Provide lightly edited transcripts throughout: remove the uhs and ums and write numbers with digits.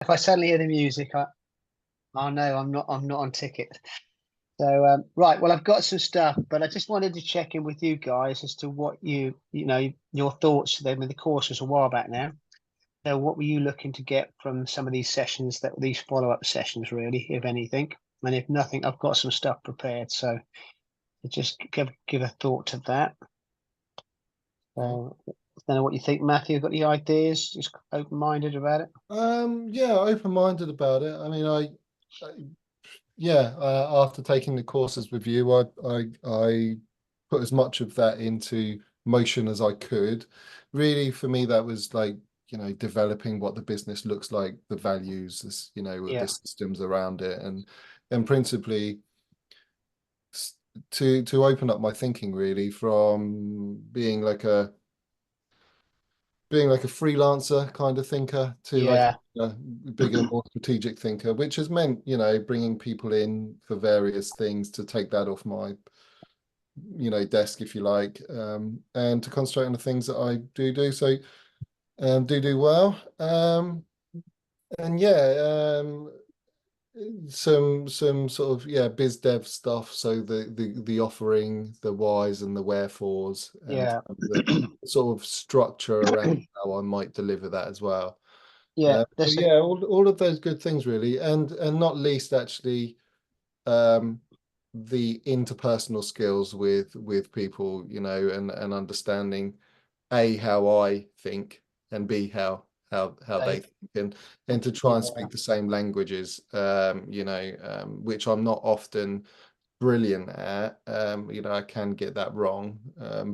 If I suddenly hear the music, I know I'm not on ticket. So right, well I've got some stuff, but I just wanted to check in with you guys as to what your thoughts. Then the course was a while back now. So what were you looking to get from some of these sessions, these follow-up sessions, really, if anything? And if nothing, I've got some stuff prepared. So just give a thought to that. Okay. I don't know what you think, Matthew. Got any ideas? Just open-minded about it. Yeah, open-minded about it. I mean, I yeah, after taking the courses with you, I put as much of that into motion as I could. Really, for me, that was like, developing what the business looks like, the values, the Yeah, systems around it, and principally to open up my thinking really from being like a freelancer kind of thinker to like yeah, a bigger, more strategic thinker, which has meant, bringing people in for various things to take that off my, desk, if you like, and to concentrate on the things that I do. So, do well. And yeah, some sort of biz dev stuff. So the offering, the whys and the wherefores, and yeah, the sort of structure around how I might deliver that as well. yeah. But That's a yeah, all of those good things really, and not least actually, um, the interpersonal skills with people, and understanding A, how I think, and B, how they they, think, and to try and yeah, speak the same languages, which I'm not often brilliant at. I can get that wrong.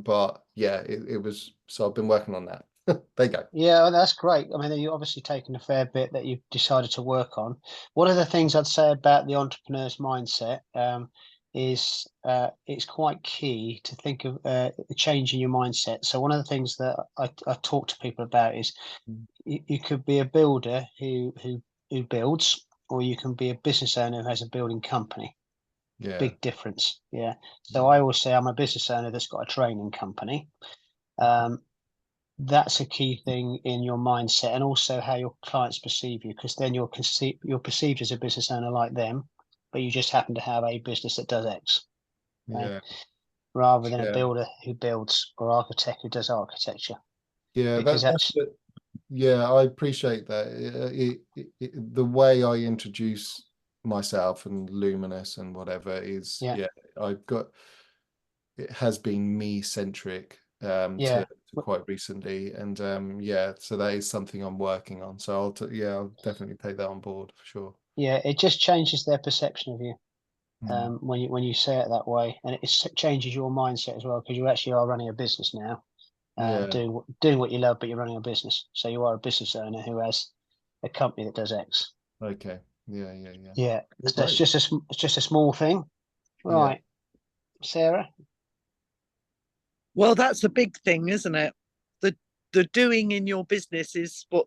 But yeah, it was, so I've been working on that. There you go. yeah. That's great. I mean, you've obviously taken a fair bit that you've decided to work on. One of the things I'd say about the entrepreneur's mindset is it's quite key to think of changing your mindset. So one of the things that I talk to people about is you could be a builder who builds, or you can be a business owner who has a building company. Yeah. Big difference. Yeah. So I always say I'm a business owner that's got a training company. Um, that's a key thing in your mindset, and also how your clients perceive you, because then you're perceived as a business owner like them, but you just happen to have a business that does X, okay? Yeah. Rather than a Yeah. builder who builds, or architect who does architecture, Yeah. because That's that's the, yeah, I appreciate that. The way I introduce myself and Luminous and whatever is, yeah, yeah, I've got, it has been me centric, yeah. to quite recently, and yeah, so that is something I'm working on. So I'll definitely take that on board for sure. Yeah, it just changes their perception of you Mm. when you say it that way, and it changes your mindset as well, because you actually are running a business now, Yeah. doing what you love, but you're running a business. So you are a business owner who has a company that does X. Okay. Yeah. Yeah. Yeah. Yeah, Well, so great. it's just a small thing, Yeah. right, Sarah? Well, that's a big thing, isn't it? The the doing in your business is what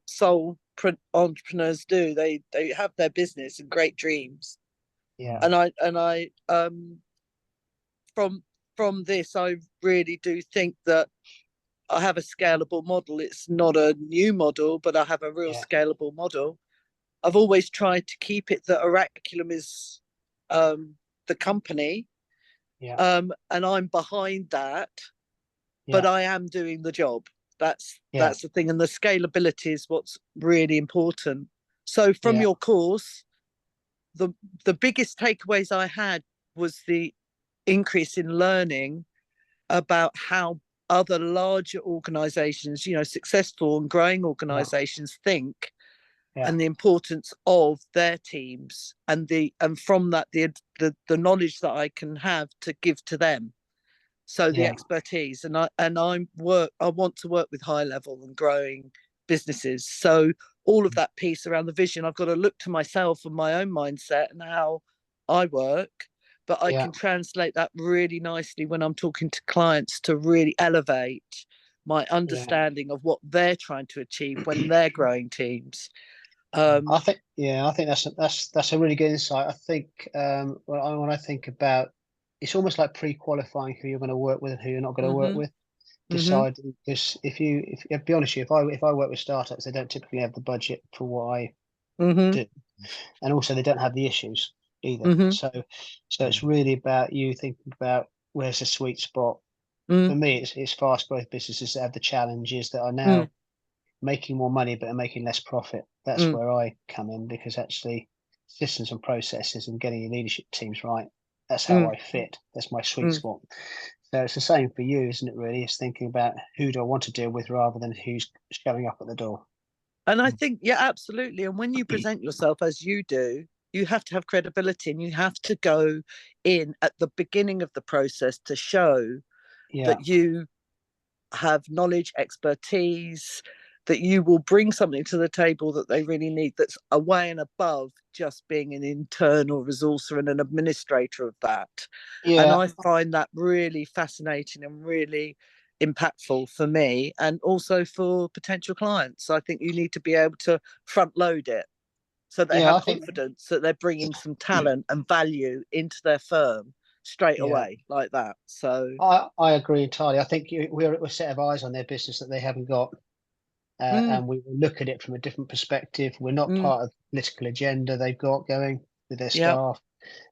entrepreneurs do. They have their business and great dreams. Yeah, Mm. And I from from this I really do think that I have a scalable model. It's not a new model, but I have a real yeah, scalable model. I've always tried to keep it that Oraculum is the company, yeah, and I'm behind that, but yeah, I am doing the job. yeah, That's the thing, and the scalability is what's really important. So from yeah, your course, the the biggest takeaways I had was the increase in learning about how other larger organizations, successful and growing yeah, organizations think, yeah, and the importance of their teams, and from that the knowledge that I can have to give to them. So the yeah, expertise, I want to work with high level and growing businesses. So all of that piece around the vision, I've got to look to myself and my own mindset and how I work, but I yeah, can translate that really nicely when I'm talking to clients to really elevate my yeah. understanding of what they're trying to achieve when they're growing teams. I Um, think, yeah, I think that's a really good insight. I think when I think about, it's almost like pre-qualifying who you're going to work with and who you're not going to work mm-hmm, with. mm-hmm, Decide, because if I'll be honest with you, if I work with startups, they don't typically have the budget for what I Mm-hmm. do, and also they don't have the issues either. Mm-hmm. So it's really about you thinking about where's the sweet spot. Mm. For me, it's fast growth businesses that have the challenges that are now Mm. making more money but are making less profit. That's Mm. where I come in, because actually systems and processes and getting your leadership teams right, that's how Mm. I fit. That's my sweet Mm. spot. So it's the same for you, isn't it, really? It's thinking about who do I want to deal with rather than who's showing up at the door. And I think, yeah, absolutely. And when you present yourself as you do, you have to have credibility, and you have to go in at the beginning of the process to show Yeah, that you have knowledge, expertise, that you will bring something to the table that they really need, that's away and above just being an internal resourcer and an administrator of that. And yeah, I find that really fascinating and really impactful for me, and also for potential clients. I think you need to be able to front load it so they yeah. have I think, confidence that they're bringing some talent and value into their firm straight yeah, away like that. So I agree entirely. I think we're a set of eyes on their business that they haven't got. mm, And we will look at it from a different perspective. We're not mm, part of the political agenda they've got going with their yeah, staff,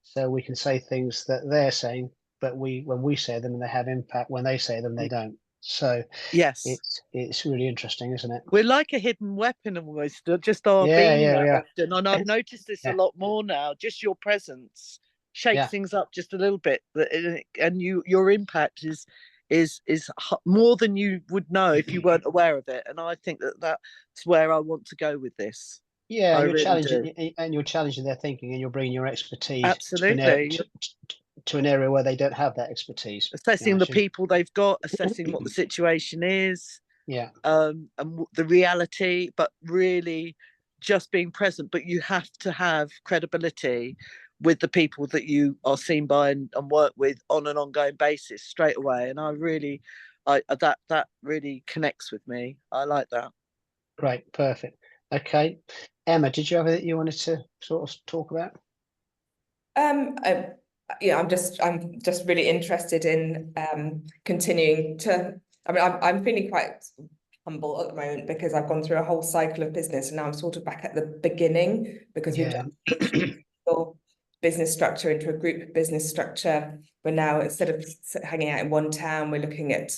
so we can say things that they're saying, but when we say them, they have impact. When they say them, they don't. So yes. it's really interesting, isn't it? We're like a hidden weapon almost, just our Yeah, being yeah, that yeah, often. And I've noticed this a yeah, lot more now. Just your presence shakes yeah, things up just a little bit, and your impact is more than you would know if you weren't aware of it. And I think that that's where I want to go with this. yeah. I And really do. you're challenging their thinking, and you're bringing your expertise Absolutely. to an area where they don't have that expertise. Assessing the people they've got, assessing what the situation is, Yeah, and the reality, but really just being present. But you have to have credibility with the people that you are seen by and work with on an ongoing basis straight away. And I really, that really connects with me. I like that. great, perfect. Okay, Emma, did you have anything you wanted to sort of talk about? I, yeah, I'm just really interested in continuing to. I mean, I'm feeling quite humble at the moment because I've gone through a whole cycle of business, and now I'm sort of back at the beginning because we've Yeah, done business structure into a group business structure. We're now, instead of hanging out in one town, we're looking at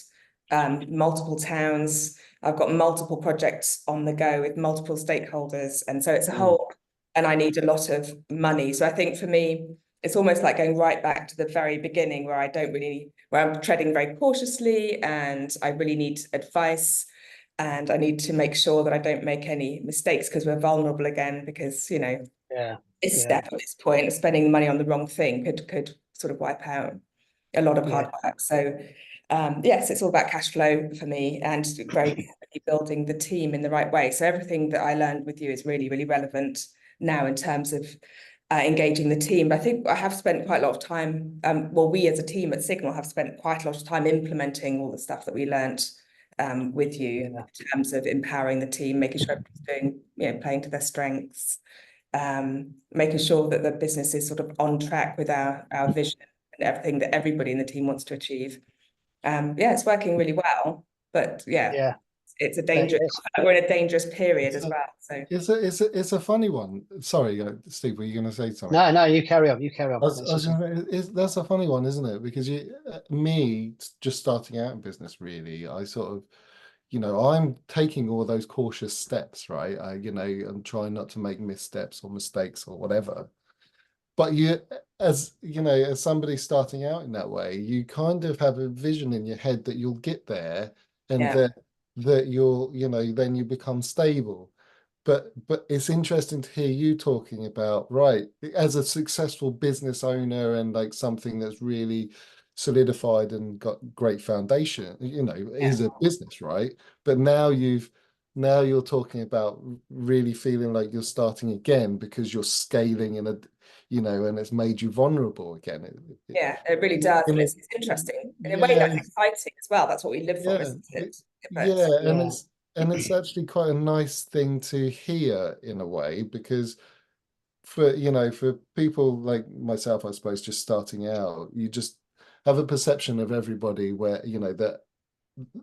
multiple towns. I've got multiple projects on the go with multiple stakeholders, and so it's a whole. And I need a lot of money. So I think for me, it's almost like going right back to the very beginning where I'm treading very cautiously, and I really need advice, and I need to make sure that I don't make any mistakes because we're vulnerable again, because, yeah, this yeah, step at this point, spending money on the wrong thing could sort of wipe out a lot of hard work. So yes, it's all about cash flow for me, and very building the team in the right way. So everything that I learned with you is really, really relevant now in terms of engaging the team. But I think I have spent quite a lot of time, well, we as a team at Signal have spent quite a lot of time implementing all the stuff that we learned with you in terms of empowering the team, making sure everyone's doing, playing to their strengths, making sure that the business is sort of on track with our vision and everything that everybody in the team wants to achieve. Yeah, it's working really well, but yeah. it's a dangerous. We're in a dangerous period as well. So It's a funny one. Sorry, Steve, were you going to say something? No, you carry on. You carry on. That's a funny one, isn't it? Because me just starting out in business, really, I sort of, I'm taking all those cautious steps, right? I'm trying not to make missteps or mistakes or whatever. But as somebody starting out in that way, you kind of have a vision in your head that you'll get there, and that you'll, then you become stable. But it's interesting to hear you talking about, right, as a successful business owner and like something that's really solidified and got great foundation, is a business, right? But now you're talking about really feeling like you're starting again because you're scaling and it's made you vulnerable again. It really does. And it's interesting. In a way, that's exciting as well. That's what we live for, isn't it? And it's actually quite a nice thing to hear in a way, because for people like myself, I suppose, just starting out, you just have a perception of everybody where, that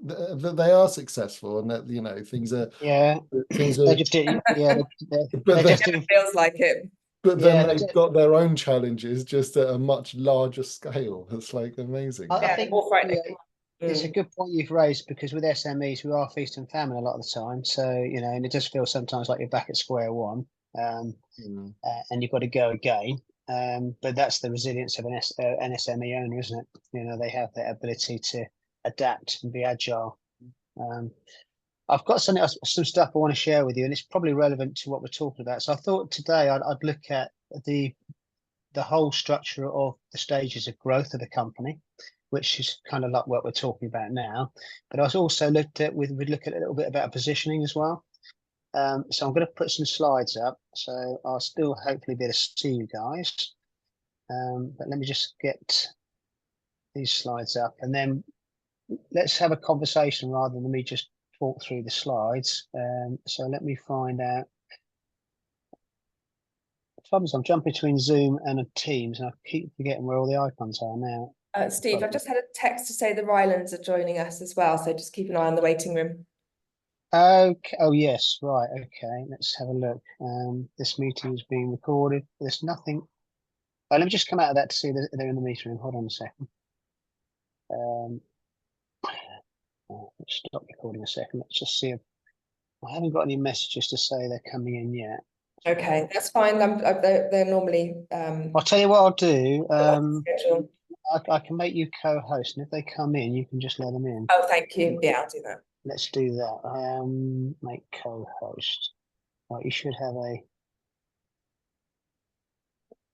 that they are successful and that, you know, things are Yeah, things they are, just do. Yeah, but they're they, just It doing. feels like it. but Yeah, then they've got their own challenges just at a much larger scale. It's like amazing. I Yeah, think more frightening. it's a good point you've raised, because with SMEs we are feast and famine a lot of the time. So you know, and it does feel sometimes like you're back at square one, and you've got to go again. But that's the resilience of an SME owner, isn't it? You know, they have that ability to adapt and be agile. I've got some stuff I want to share with you, and it's probably relevant to what we're talking about. So I thought today I'd look at the whole structure of the stages of growth of the company, which is kind of like what we're talking about now. But I was also we'd look at a little bit about positioning as well. So I'm going to put some slides up, so I'll still hopefully be able to see you guys. But let me just get these slides up, and then let's have a conversation rather than me just talk through the slides. So let me find out. The trouble is I'm jumping between Zoom and Teams, and I keep forgetting where all the icons are now. Steve, I've just had a text to say the Rylands are joining us as well, so just keep an eye on the waiting room. Okay. Oh yes, right. Okay, let's have a look. This meeting is being recorded. There's nothing. Oh, let me just come out of that to see that they're in the meeting room. Hold on a second. Let's stop recording a second. Let's just see if I haven't got any messages to say they're coming in yet. Okay, that's fine. They're normally I'll tell you what I'll do. schedule. I can make you co-host, and if they come in, you can just let them in. Oh, thank you. Yeah, I'll do that. Let's do that. Make co-host. Right, you should have a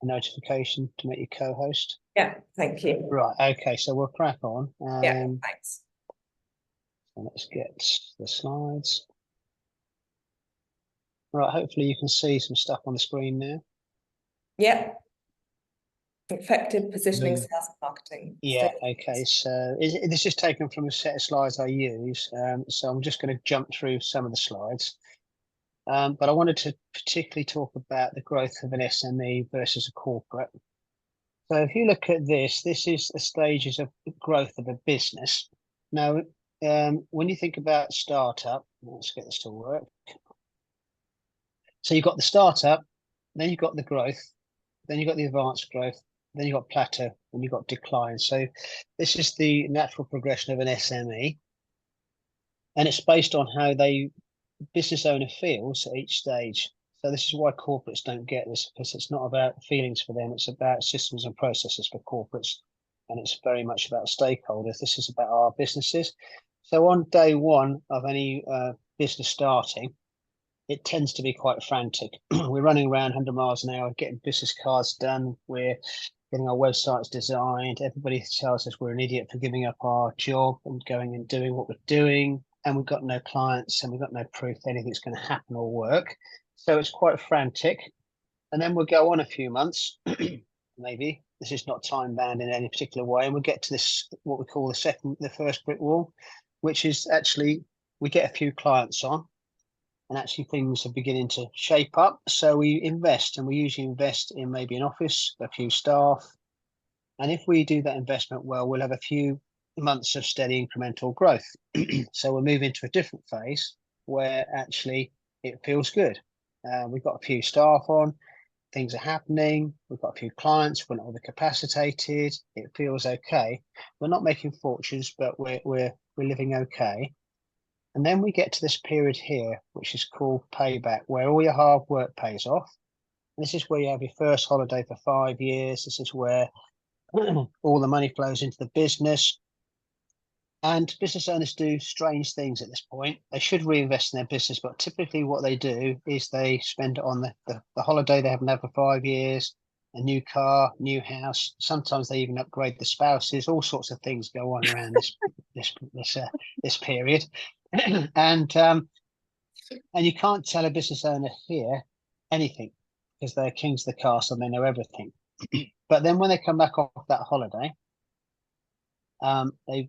notification to make you co-host. Yeah, thank you. Right. Okay. So we'll crack on. Yeah, thanks. So let's get the slides. Right. Hopefully you can see some stuff on the screen now. Yeah. Effective positioning, Yeah. sales and marketing. Yeah. Okay. So this is taken from a set of slides I use. So I'm just going to jump through some of the slides. But I wanted to particularly talk about the growth of an SME versus a corporate. So if you look at this is the stages of growth of a business. Now, when you think about startup, let's get this to work. So you've got the startup, then you've got the growth, then you've got the advanced growth, then you've got plateau, and you've got decline. So this is the natural progression of an SME. And it's based on how business owner feels at each stage. So this is why corporates don't get this, because it's not about feelings for them. It's about systems and processes for corporates. And it's very much about stakeholders. This is about our businesses. So on day one of any business starting, it tends to be quite frantic. We're running around 100 miles an hour, getting business cards done. We're getting our websites designed. Everybody tells us we're an idiot for giving up our job and going and doing what we're doing. And we've got no clients and we've got no proof anything's going to happen or work. So it's quite frantic. And then we'll go on a few months, maybe. This is not time bound in any particular way. And we'll get to this, what we call the first brick wall, which is actually we get a few clients on. And actually things are beginning to shape up. So we invest, and we usually invest in maybe an office, a few staff. And if we do that investment well, we'll have a few months of steady incremental growth. So we'll move into a different phase where actually it feels good. We've got a few staff on, things are happening, we've got a few clients, we're not overcapacitated, it feels okay. We're not making fortunes, but we're living okay. And then we get to this period here, which is called payback, where all your hard work pays off. This is where you have your first holiday for 5 years. This is where all the money flows into the business. And business owners do strange things at this point. They should reinvest in their business, but typically what they do is they spend it on the holiday they haven't had for 5 years, a new car, new house. Sometimes they even upgrade the spouses. All sorts of things go on around this period. And you can't tell a business owner here anything because they're kings of the castle and they know everything. But then when they come back off that holiday, they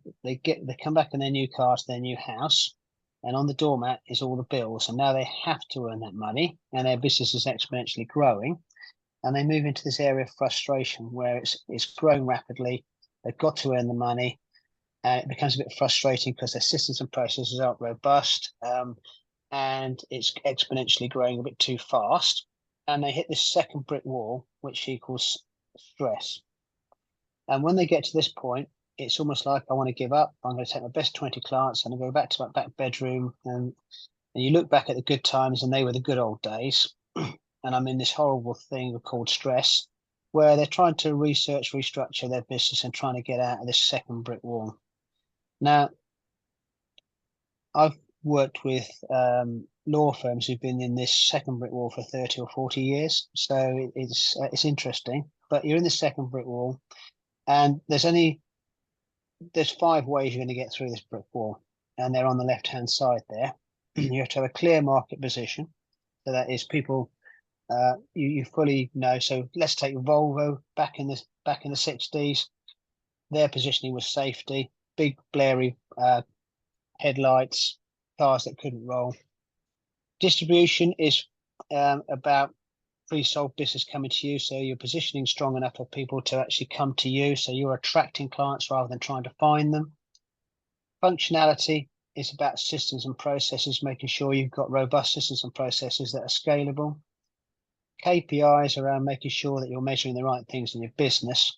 come back in their new cars, their new house, and on the doormat is all the bills. And now they have to earn that money, and their business is exponentially growing. And they move into this area of frustration where it's growing rapidly. They've got to earn the money. and it becomes a bit frustrating because their systems and processes aren't robust, and it's exponentially growing a bit too fast. And they hit this second brick wall, which equals stress. And when they get to this point, it's almost like, I want to give up. I'm going to take my best 20 clients and I go back to my back bedroom, and you look back at the good times and they were the good old days. And I'm in this horrible thing called stress, where they're trying to restructure their business and trying to get out of this second brick wall. Now, I've worked with law firms who've been in this second brick wall for 30 or 40 years. So it's interesting, but you're in the second brick wall, and there's 5 ways you're going to get through this brick wall, and they're on the left-hand side there. You have to have a clear market position. So that is people you fully know. So let's take Volvo back in the 60s. Their positioning was safety, big blurry headlights, cars that couldn't roll. Distribution is about pre-sold business coming to you. So you're positioning strong enough for people to actually come to you. So you're attracting clients rather than trying to find them. Functionality is about systems and processes, making sure you've got robust systems and processes that are scalable. KPIs around making sure that you're measuring the right things in your business.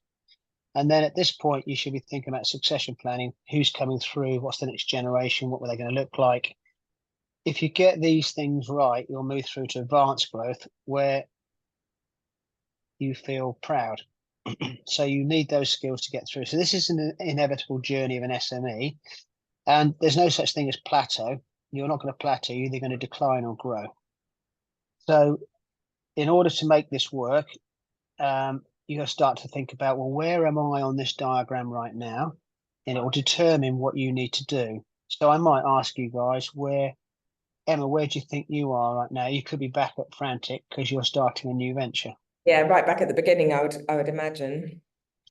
And then at this point, you should be thinking about succession planning. Who's coming through? What's the next generation? What were they going to look like? If you get these things right, you'll move through to advanced growth, where you feel proud. So you need those skills to get through. So this is an inevitable journey of an SME, and there's no such thing as plateau. You're not going to plateau. You're either going to decline or grow. So in order to make this work, you got to start to think about, well, where am I on this diagram right now? And it will determine what you need to do. So I might ask you guys, Emma, where do you think you are right now? You could be back at Frantic because you're starting a new venture. Yeah, right back at the beginning, I would imagine.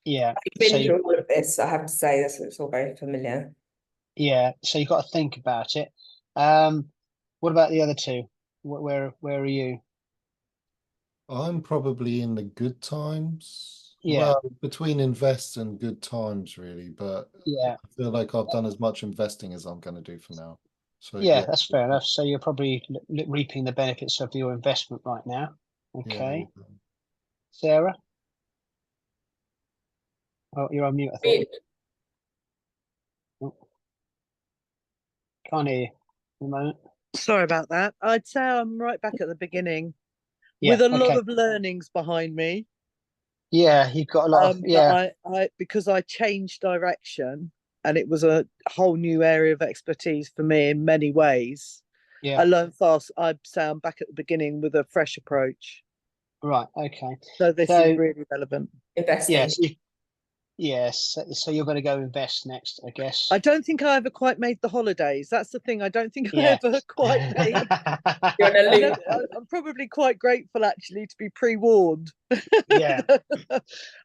Yeah. I've been So through all of this, I have to say, it's all very familiar. yeah, so you've got to think about it. What about the other two? Where are you? I'm probably in the good times. Yeah. Well, between invest and good times, really. But Yeah. I feel like I've done as much investing as I'm going to do for now. So Yeah, that's fair enough. So you're probably reaping the benefits of your investment right now. Okay. Yeah. Sarah? Oh, you're on mute, I thought. Oh. Can't hear you at the moment. Sorry about that. I'd say I'm right back at the beginning Yeah, with a lot okay. of learnings behind me. Yeah, you've got a lot of, yeah. I because I changed direction, and it was a whole new area of expertise for me in many ways. Yeah. I learned fast. I'd say I'm back at the beginning with a fresh approach. Right, okay. So this is really relevant. Investing. Yes, so you're going to go invest next, I guess. I don't think I ever quite made the holidays. That's the thing. I don't think Yeah. I ever quite made. You're in a loop. I'm probably quite grateful actually to be pre-warned. Yeah.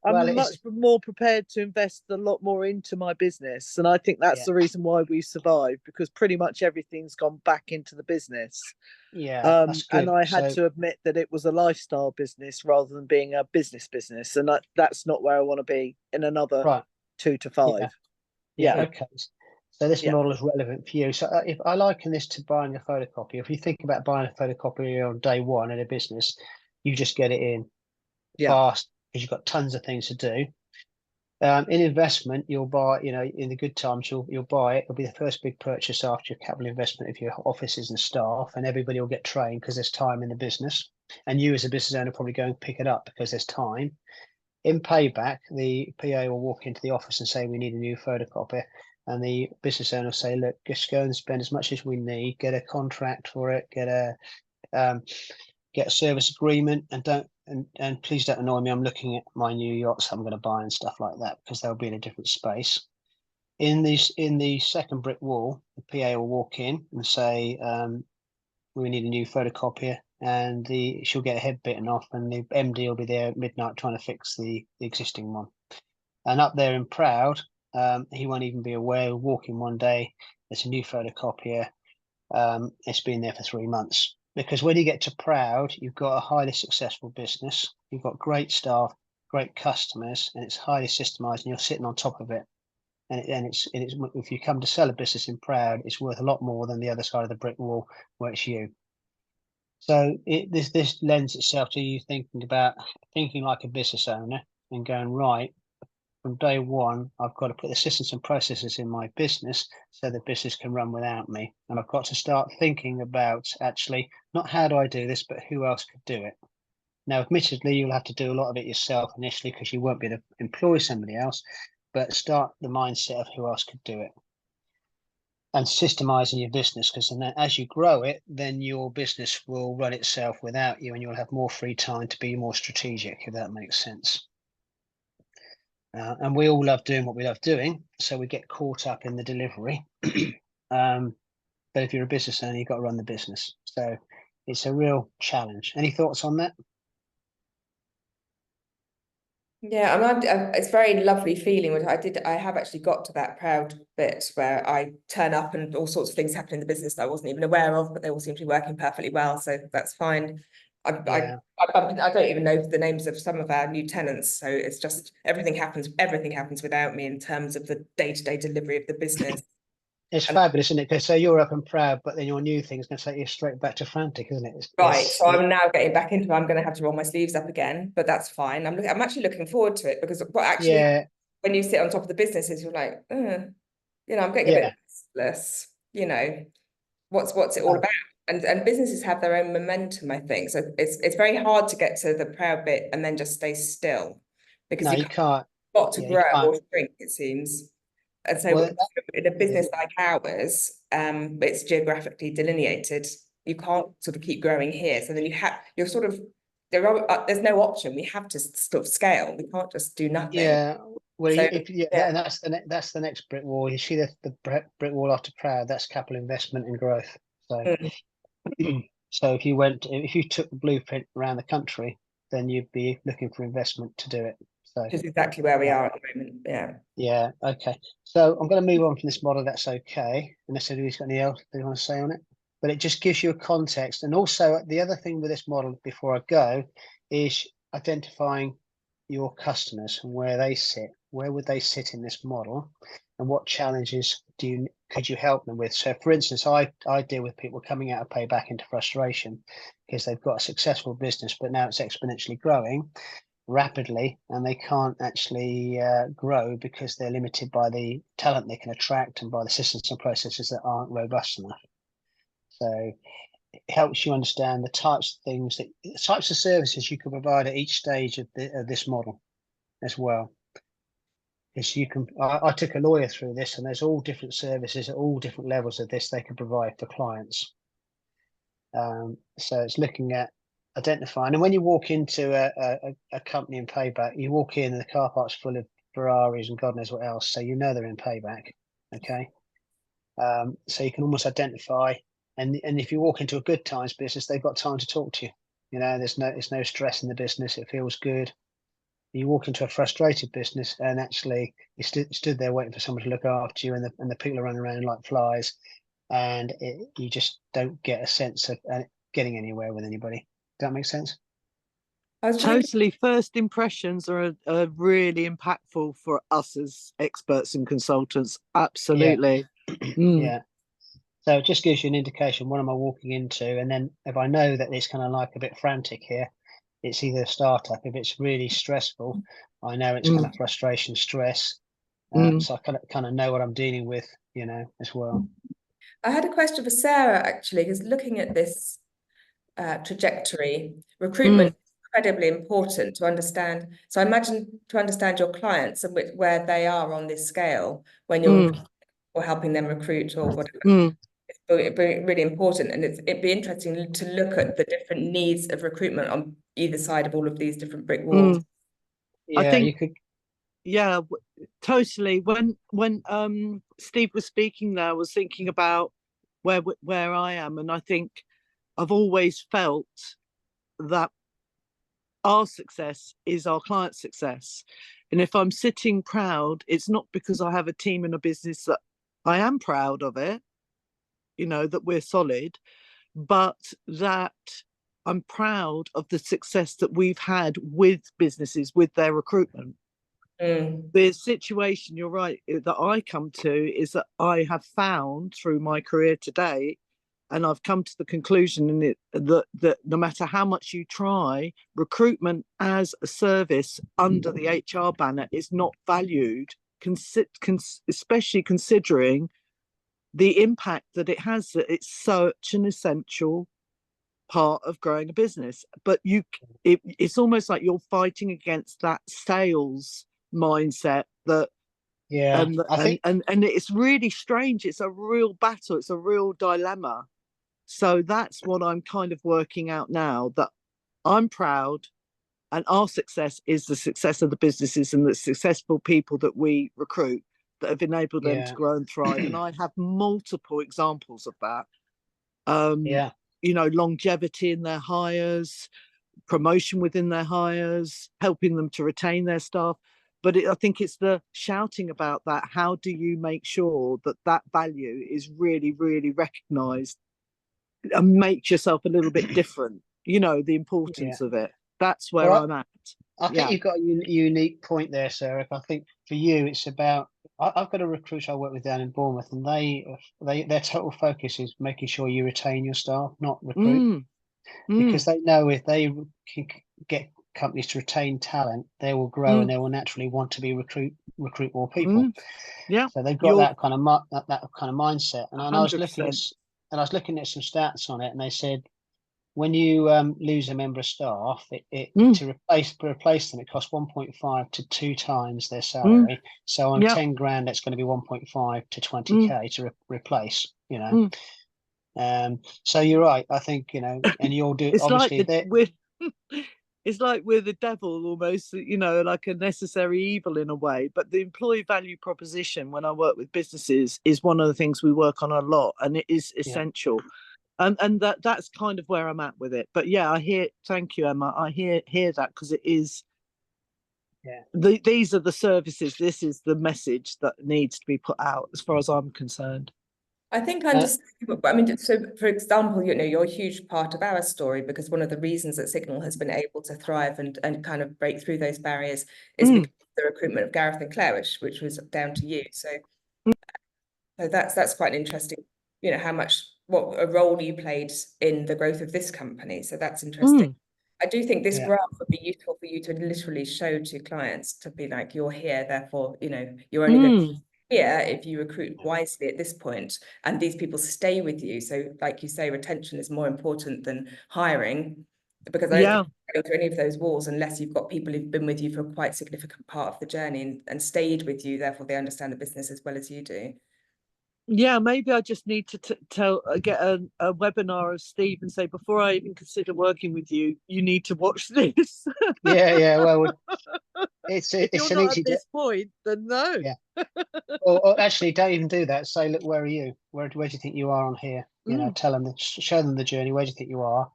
I'm much more prepared to invest a lot more into my business, and I think that's the reason why we survived, because pretty much everything's gone back into the business. Yeah, that's good. And I had to admit that it was a lifestyle business rather than being a business, and that's not where I want to be in another 2 to 5. Yeah. Okay. So this model is relevant for you. So if I liken this to buying a photocopier, if you think about buying a photocopier on day one in a business, you just get it in fast because you've got tons of things to do. In investment, you'll buy, in the good times, you'll buy it. It'll be the first big purchase after your capital investment of your offices and staff, and everybody will get trained because there's time in the business. And you as a business owner probably go and pick it up because there's time. In payback, the PA will walk into the office and say, we need a new photocopier. And the business owner will say, look, just go and spend as much as we need, get a contract for it, get a service agreement, and please don't annoy me. I'm looking at my new yachts I'm going to buy and stuff like that, because they'll be in a different space. In the second brick wall, the PA will walk in and say, we need a new photocopier, and she'll get her head bitten off, and the MD will be there at midnight trying to fix the existing one. And up there in Proud, he won't even be aware. He'll walk in one day, there's a new photocopier. It's been there for 3 months. Because when you get to Proud, you've got a highly successful business, you've got great staff, great customers, and it's highly systemized, and you're sitting on top of it. and it's if you come to sell a business in Proud, it's worth a lot more than the other side of the brick wall where it's you. So this lends itself to you thinking like a business owner and going, right, from day one, I've got to put the systems and processes in my business so the business can run without me. And I've got to start thinking about actually not how do I do this, but who else could do it. Now, admittedly, you'll have to do a lot of it yourself initially because you won't be able to employ somebody else, but start the mindset of who else could do it. And systemizing your business, because then as you grow it, then your business will run itself without you and you'll have more free time to be more strategic, if that makes sense. And we all love doing what we love doing, so we get caught up in the delivery. But if you're a business owner, you've got to run the business. So it's a real challenge. Any thoughts on that? Yeah, I mean, it's a very lovely feeling. I have actually got to that Proud bit where I turn up and all sorts of things happen in the business that I wasn't even aware of, but they all seem to be working perfectly well, so that's fine. I don't even know the names of some of our new tenants, so it's just everything happens without me in terms of the day-to-day delivery of the business. It's fabulous, isn't it? Because so you're up and proud, but then your new thing is going to take you straight back to frantic, isn't it? Right, so I'm now getting back into. I'm going to have to roll my sleeves up again, but that's fine. I'm actually looking forward to it because when you sit on top of the businesses, you're like, I'm getting a bit restless. What's it all about? And businesses have their own momentum, I think. So it's very hard to get to the Proud bit and then just stay still because you can't. Got to grow or shrink, it seems. And so in a business like ours, it's geographically delineated. You can't sort of keep growing here. So then there's no option. We have to sort of scale. We can't just do nothing. Yeah. Well, and that's the next brick wall. You see the brick wall after Proud, that's capital investment and growth. So so if you took the blueprint around the country, then you'd be looking for investment to do it. So which is exactly where we are at the moment. Yeah. Okay. So I'm going to move on from this model. That's okay. Unless anybody's got anything else they want to say on it. But it just gives you a context. And also the other thing with this model before I go is identifying your customers and where they sit. Where would they sit in this model? And what challenges could you help them with? So for instance, I deal with people coming out of payback into frustration because they've got a successful business, but now it's exponentially growing rapidly and they can't actually grow because they're limited by the talent they can attract and by the systems and processes that aren't robust enough. So it helps you understand the types of services you can provide at each stage of this model as well. Because I took a lawyer through this, and there's all different services at all different levels of this they can provide for clients. So it's looking at identifying, and when you walk into a company in payback, you walk in and the car park's full of Ferraris and God knows what else, so you know they're in payback. Okay. So you can almost identify, and if you walk into a good times business, they've got time to talk to you. There's no stress in the business, it feels good. You walk into a frustrated business and actually you stood there waiting for someone to look after you, and the people are running around like flies, and you just don't get a sense of getting anywhere with anybody. Does that make sense? Totally. First impressions are really impactful for us as experts and consultants. Absolutely. Yeah. So it just gives you an indication, what am I walking into? And then if I know that it's kind of like a bit frantic here, it's either a startup. If it's really stressful, I know it's kind of frustration, stress. So I kind of know what I'm dealing with, as well. I had a question for Sarah, actually, because looking at this trajectory, recruitment is incredibly important to understand. So I imagine to understand your clients and where they are on this scale when you're or helping them recruit or whatever. It's really important, and it'd be interesting to look at the different needs of recruitment on either side of all of these different brick walls. Yeah, I think you could. Yeah, totally. When Steve was speaking there, I was thinking about where I am, and I think I've always felt that our success is our client's success. And if I'm sitting proud, it's not because I have a team and a business that I am proud of it, that we're solid, but that I'm proud of the success that we've had with businesses, with their recruitment. the situation, you're right, that I come to is that I have found through my career today, and I've come to the conclusion in it that no matter how much you try, recruitment as a service under the HR banner is not valued, especially considering the impact that it has, that it's such an essential part of growing a business. But it's almost like you're fighting against that sales mindset that I think and it's really strange. It's a real battle, it's a real dilemma. So that's what I'm kind of working out now, that I'm proud and our success is the success of the businesses and the successful people that we recruit that have enabled them to grow and thrive. And I have multiple examples of that. Longevity in their hires, promotion within their hires, helping them to retain their staff. But I think it's the shouting about that. How do you make sure that that value is really, really recognised and make yourself a little bit different? The importance of it. That's where I'm at. I think you've got a unique point there, Sarah. I think for you, it's about. I've got a recruiter I work with down in Bournemouth, and their total focus is making sure you retain your staff, not recruit, because they know if they can get companies to retain talent, they will grow and they will naturally want to be recruit more people. So they've got that kind of mindset. And I was looking at some stats on it, and they said, when you lose a member of staff, to replace them, it costs 1.5 to 2 times their salary. So on 10 grand, that's going to be 1.5 to 20k to replace. So you're right. I think and you'll do. It's obviously, it's like we're the devil almost, like a necessary evil in a way. But the employee value proposition, when I work with businesses, is one of the things we work on a lot, and it is essential. And that's kind of where I'm at with it. But thank you, Emma. I hear that, because it is. These are the services. This is the message that needs to be put out, as far as I'm concerned. I think understanding. So for example, you're a huge part of our story, because one of the reasons that Signal has been able to thrive and kind of break through those barriers is because of the recruitment of Gareth and Claire, which was down to you. So that's quite interesting. What a role you played in the growth of this company. So that's interesting. I do think this graph would be useful for you to literally show to clients, to be like, you're here, therefore, you're only going to be here if you recruit wisely at this point, and these people stay with you. So like you say, retention is more important than hiring, because I don't go through any of those walls unless you've got people who've been with you for a quite significant part of the journey and stayed with you, therefore they understand the business as well as you do. Yeah, maybe I just need to get a webinar of Steve and say, before I even consider working with you, you need to watch this. Well, it's if you're an not easy at this point, then no. or actually, don't even do that. Say, look, where are you? Where do you think you are on here? Tell them, show them the journey. Where do you think you are?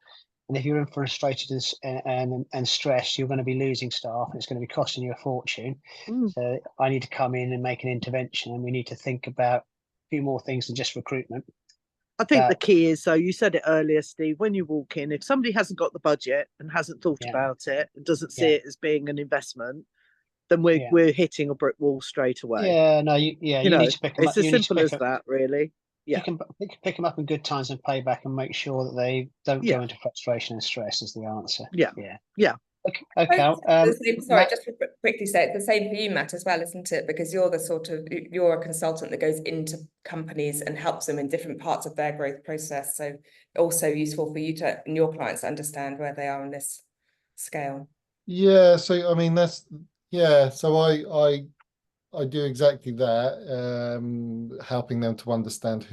And if you're in frustrated and stressed, you're going to be losing staff, and it's going to be costing you a fortune. So I need to come in and make an intervention, and we need to think about few more things than just recruitment. I think the key is, so you said it earlier, Steve, when you walk in, if somebody hasn't got the budget and hasn't thought about it and doesn't see it as being an investment, then we're hitting a brick wall straight away. You need to pick them up. It's as simple as that, really. Pick them up in good times and pay back, and make sure that they don't go into frustration and stress is the answer. Okay. Sorry, just to quickly say, it's the same for you, Matt, as well, isn't it? Because you're you're a consultant that goes into companies and helps them in different parts of their growth process. So also useful for you and your clients to understand where they are on this scale. So I mean, so I do exactly that, helping them to understand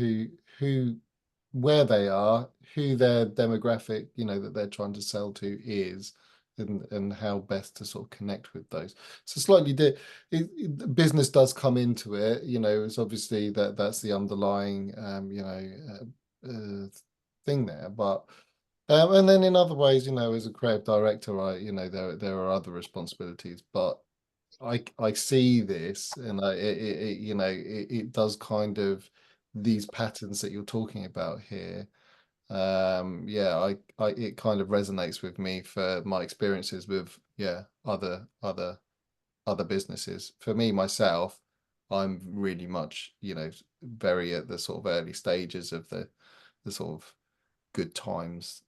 where they are, who their demographic, that they're trying to sell to is, and how best to sort of connect with those. So slightly business does come into it, it's obviously that's the underlying thing there, but and then in other ways, as a creative director, there are other responsibilities, but I see this, and it does kind of these patterns that you're talking about here. It kind of resonates with me for my experiences with other other businesses. For me, myself, I'm really much, you know, very at the sort of early stages of the sort of good times,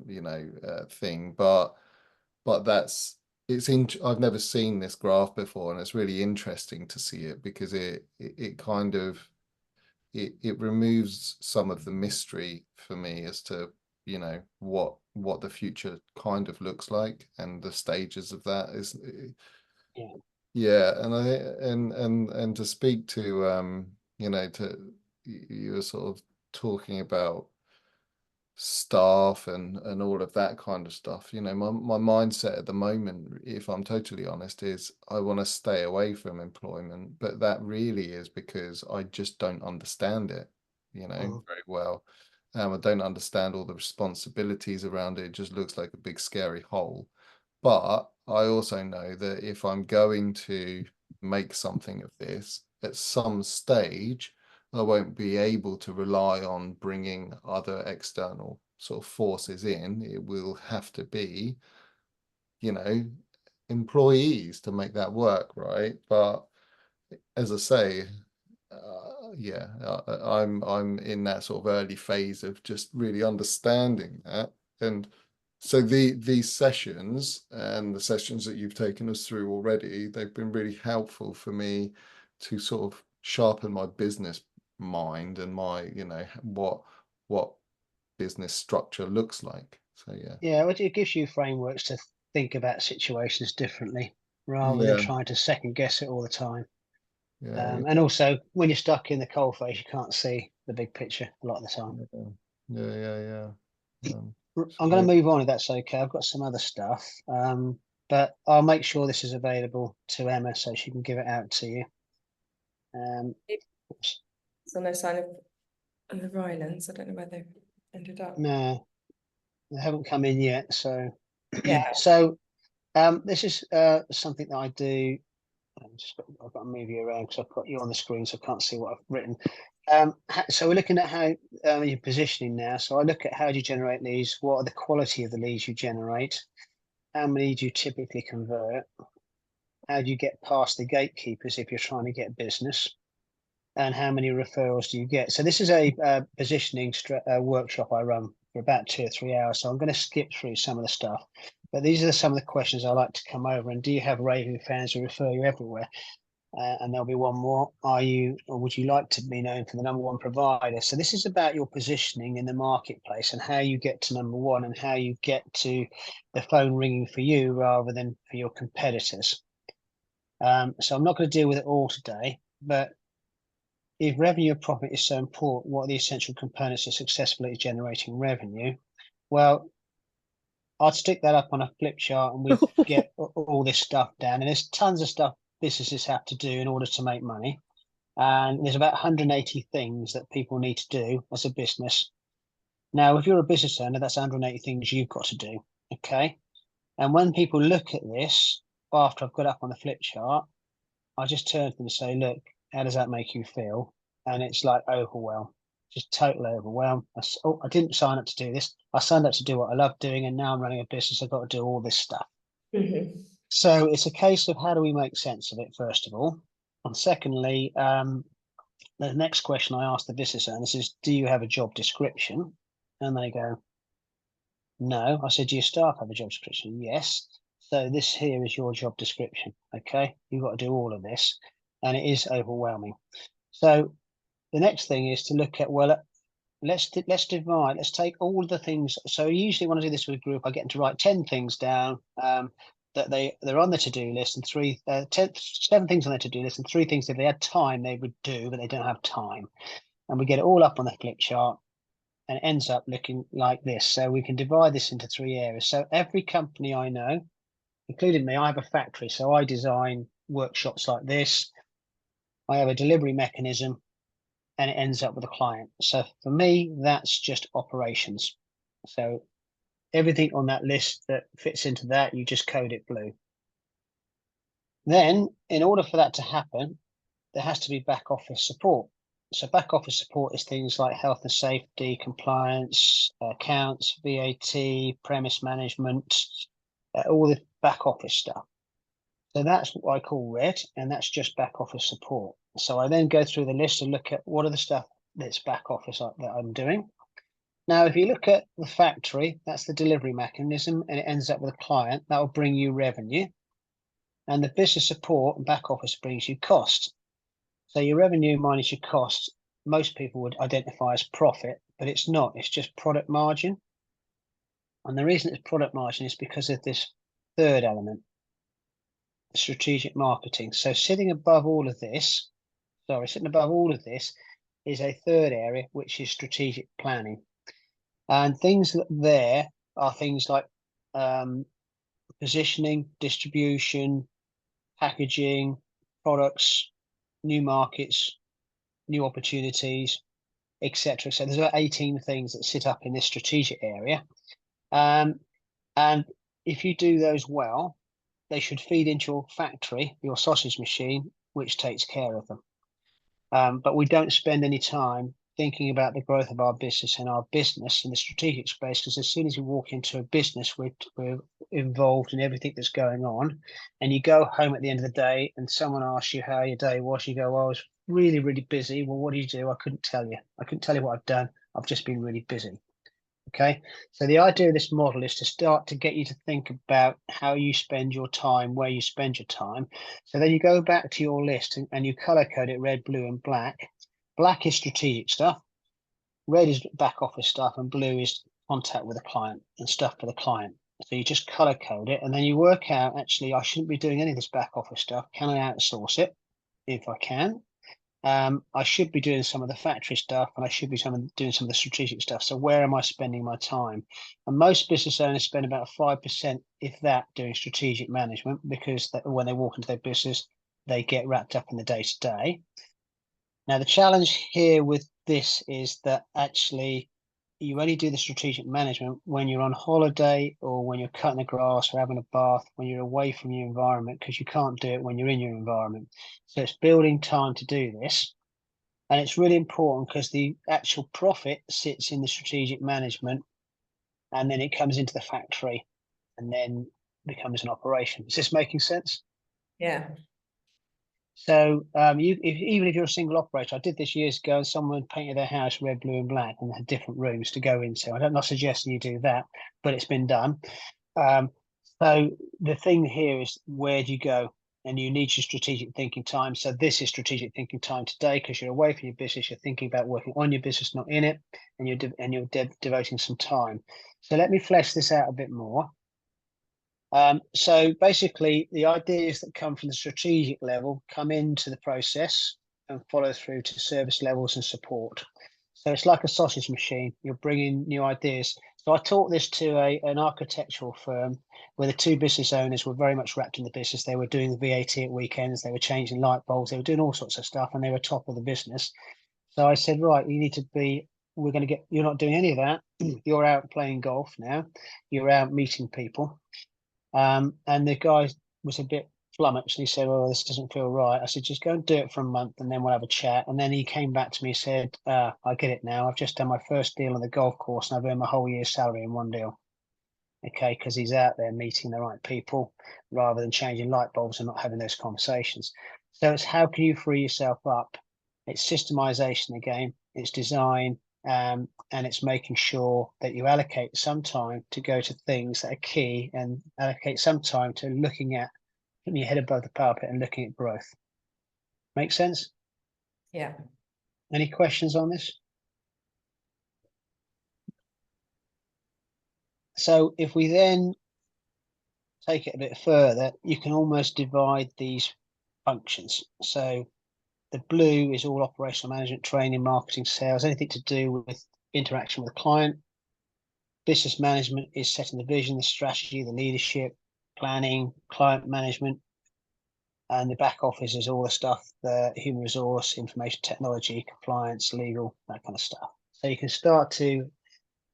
you know, thing. But I've never seen this graph before, and it's really interesting to see it because it kind of it removes some of the mystery for me as to, you know, what the future kind of looks like and the stages of that is. Yeah. Yeah, and to speak to you know, you were sort of talking about staff and all of that kind of stuff. You know, my mindset at the moment, if I'm totally honest, is I want to stay away from employment, but that really is because I just don't understand it, you know, very well. I don't understand all the responsibilities around it. It just looks like a big scary hole. But I also know that if I'm going to make something of this at some stage, I won't be able to rely on bringing other external sort of forces in. It will have to be, you know, employees to make that work, right? But as I say, yeah, I'm in that sort of early phase of just really understanding that. And so these sessions and the sessions that you've taken us through already, they've been really helpful for me to sort of sharpen my business mind and my, you know, what business structure looks like. So yeah. Yeah, well, it gives you frameworks to think about situations differently rather than Yeah. trying to second guess it all the time. Yeah. And also, when you're stuck in the coalface, you can't see the big picture a lot of the time. Yeah. I'm going to move on if that's okay. I've got some other stuff, but I'll make sure this is available to Emma so she can give it out to you. So no sign of the Rylands. I don't know where they ended up. No, they haven't come in yet. So, Yeah. so this is something that I do. I've got to move you around because I've got you on the screen, so I can't see what I've written. So we're looking at how you're positioning now. So I look at how do you generate leads, what are the quality of the leads you generate, how many do you typically convert, how do you get past the gatekeepers if you're trying to get business, and how many referrals do you get. So this is a positioning workshop I run for about 2 or 3 hours. So I'm going to skip through some of the stuff, but these are some of the questions I like to come over. And do you have raving fans who refer you everywhere? And there'll be one more. Are you, or would you like to be known for the #1 provider? So this is about your positioning in the marketplace and how you get to #1 and how you get to the phone ringing for you rather than for your competitors. So I'm not going to deal with it all today, but if revenue and profit is so important, what are the essential components of successfully generating revenue? Well, I'd stick that up on a flip chart and we get all this stuff down. And there's tons of stuff businesses have to do in order to make money. And there's about 180 things that people need to do as a business. Now, if you're a business owner, that's 180 things you've got to do. Okay. And when people look at this, after I've got up on the flip chart, I just turn to them and say, look, how does that make you feel? And it's like overwhelm, just total overwhelm. I didn't sign up to do this. I signed up to do what I love doing. And now I'm running a business. I've got to do all this stuff. So it's a case of how do we make sense of it, first of all? And secondly, the next question I ask the business owners is, do you have a job description? And they go, no. I said, do your staff have a job description? Yes. So this here is your job description. Okay. You've got to do all of this and it is overwhelming. So the next thing is to look at, well, let's divide, let's take all the things. So usually when I do this with a group, I get them to write 10 things down that they're on the to-do list and 7 things on their to-do list and 3 things if they had time they would do, but they don't have time. And we get it all up on the flip chart and it ends up looking like this. So we can divide this into 3 areas. So every company I know, including me, I have a factory. So I design workshops like this. I have a delivery mechanism and it ends up with a client. So for me, that's just operations. So everything on that list that fits into that, you just code it blue. Then in order for that to happen, there has to be back office support. So back office support is things like health and safety, compliance, accounts, VAT, premise management, all the back office stuff. So that's what I call red, and that's just back office support. So I then go through the list and look at what are the stuff that's back office that I'm doing. Now, if you look at the factory, that's the delivery mechanism, and it ends up with a client that will bring you revenue. And the business support and back office brings you cost. So your revenue minus your cost, most people would identify as profit, but it's not, it's just product margin. And the reason it's product margin is because of this third element, strategic marketing. So sitting above all of this is a third area, which is strategic planning. And things that there are things like positioning, distribution, packaging, products, new markets, new opportunities, etc. So there's about 18 things that sit up in this strategic area. And if you do those well, they should feed into your factory, your sausage machine, which takes care of them. But we don't spend any time thinking about the growth of our business and our business in the strategic space, because as soon as you walk into a business, we're involved in everything that's going on. And you go home at the end of the day and someone asks you how your day was, you go, well, I was really, really busy. Well, what do you do? I couldn't tell you. I couldn't tell you what I've done. I've just been really busy. Okay, so the idea of this model is to start to get you to think about how you spend your time, where you spend your time. So then you go back to your list and you color code it red, blue, and black. Black is strategic stuff, red is back office stuff, and blue is contact with the client and stuff for the client. So you just color code it, and then you work out, actually, I shouldn't be doing any of this back office stuff. Can I outsource it? If I can. I should be doing some of the factory stuff, and I should be doing some of the strategic stuff. So where am I spending my time? And most business owners spend about 5%, if that, doing strategic management, because when they walk into their business, they get wrapped up in the day-to-day. Now, the challenge here with this is that actually you only do the strategic management when you're on holiday or when you're cutting the grass or having a bath, when you're away from your environment, because you can't do it when you're in your environment. So it's building time to do this. And it's really important because the actual profit sits in the strategic management, and then it comes into the factory and then becomes an operation. Is this making sense? Yeah. So even if you're a single operator, I did this years ago, and someone painted their house red, blue, and black, and had different rooms to go into. I'm not suggesting you do that, but it's been done. So the thing here is, where do you go? And you need your strategic thinking time. So this is strategic thinking time today, because you're away from your business. You're thinking about working on your business, not in it, and you're devoting some time. So let me flesh this out a bit more. So basically, the ideas that come from the strategic level come into the process and follow through to service levels and support. So it's like a sausage machine. You're bringing new ideas. So I taught this to an architectural firm where the two business owners were very much wrapped in the business. They were doing the VAT at weekends. They were changing light bulbs. They were doing all sorts of stuff, and they were top of the business. So I said, right, you need to be, you're not doing any of that. You're out playing golf now. You're out meeting people. And the guy was a bit flummoxed, and he said, "Oh, this doesn't feel right." I said, "Just go and do it for a month, and then we'll have a chat." And then he came back to me and said, "I get it now. I've just done my first deal on the golf course, and I've earned my whole year's salary in one deal." Okay, because he's out there meeting the right people rather than changing light bulbs and not having those conversations. So it's, how can you free yourself up? It's systemization again. It's design. And it's making sure that you allocate some time to go to things that are key, and allocate some time to looking at, putting your head above the parapet and looking at growth. Make sense? Yeah. Any questions on this? So if we then take it a bit further, you can almost divide these functions. So the blue is all operational management, training, marketing, sales, anything to do with interaction with the client. Business management is setting the vision, the strategy, the leadership, planning, client management. And the back office is all the stuff, the human resource, information technology, compliance, legal, that kind of stuff. So you can start to